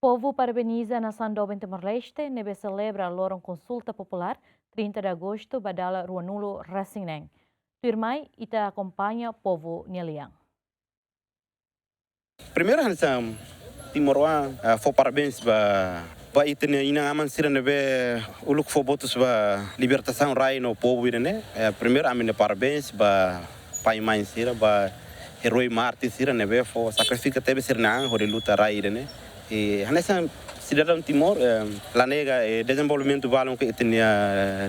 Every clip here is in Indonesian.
Povo parabeniza a nação do Timor-Leste, nebe celebra a consulta popular 30 de agosto, badala Ruanulo Rasineng. Turmai ita acompanha povo Nialiang. Primeiro, Hansam, Timor-Wa, foi parabéns para itene ina aman sira nebe uluk fo botus ba libertação rai no povo irene. Primeiro, amine parabéns ba pai mãe sira ba herói mártir sira nebe fo sacrifica teve sira na hori luta rai irene. E Hansam cidadão Timor, la nega desenvolvimento balon que itene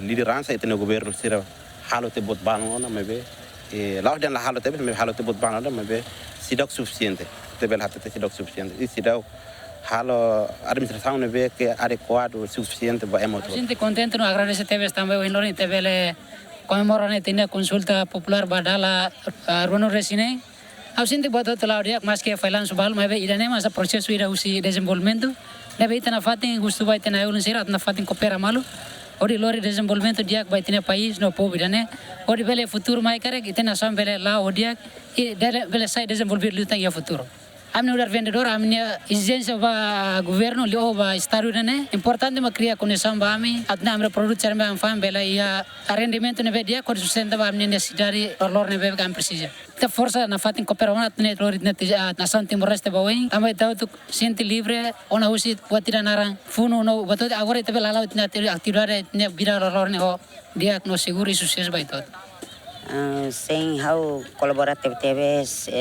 liderança itene governo sira halo te bot balon ona mebe. Lá dan la halo tebe me halo te bot balon ona mebe sidak suficiente. Tebe hata te sidak suficiente. E sidak halo administração ne vê que é adequado o suficiente para emoto. A gente contente no agradece TV também o Lori TV le comemorane tinha consulta popular badala Ruanulo Rasineng. A gente botou lá o dia mas que foi lá no balo mas irane mas o processo ira usi desenvolvimento leva ita na fatin gusto vai ter na ulunsirat na fatin coopera malu. Ori Lori desenvolvimento dia vai ter país no povo irane. Ori bele futuro mai kare que tem nação bele lá o dia e bele sai desenvolver luta e futuro. Amne udar vendedor amne exigência ba governo leo ba estado né importante ma cria conexão ba ami atna amre producer ba fam bela ia rendimento ne vedia ko sustenta ba amne necessidade lor ne be gam precisa ta força na fatin cooperação atne lor na São Timor-Leste ba wen amai tau tu sente livre ona usi potira narang funo no bato agora te bela la atividade ne bira lor ne ho dia no seguro e sucesso ba tot. Sem hau kolaboratif TVS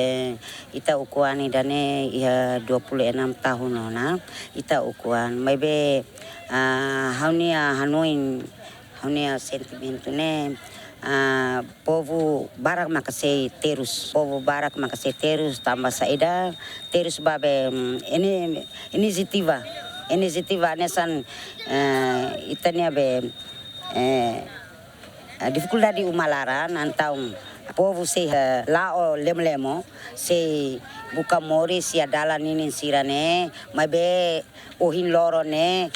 ita ukuan idane ia 26 tahun na ita ukuan maybe haunia haunia sentimento ne povo barak makasih terus tambah saida terus babe ini inisiativa nesan itania be dificuldade umalara nantau povo se lá o lemlemo se buka mori se adala ninin sirane mabe ohin loro ne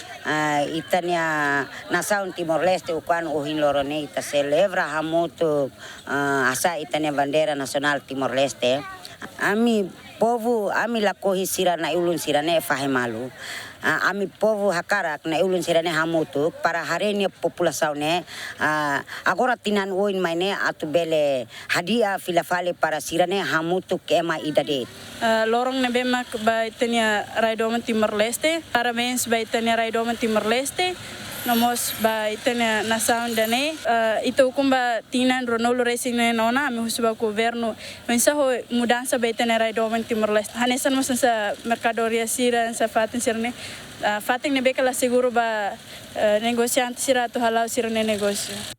itania nação Timor-Leste ukan ohin loro ne ita celebra hamutu asa itania bandeira nacional Timor-Leste ami povo ami lakohi sirana ulun sirane fahemalu ami povo hakarak na ulun sirane hamutu para harenia população ne agora tinan oin maine atu bele hadia filafale para sirane hamutu kema idade lorong ne bemak ba itania raidoman Timor-Leste parabéns ba itania raidoman Timor-Leste nomos ba itania nação dane itu kumba tinan Ruanulo Rasineng nona ami husba governo mensaho mudança ba itania raidoman Timor-Leste hanesan mo sa mercadoria sira sa fatin sirne fatin ne bekala seguro ba negosiante sira to halau sirne negócio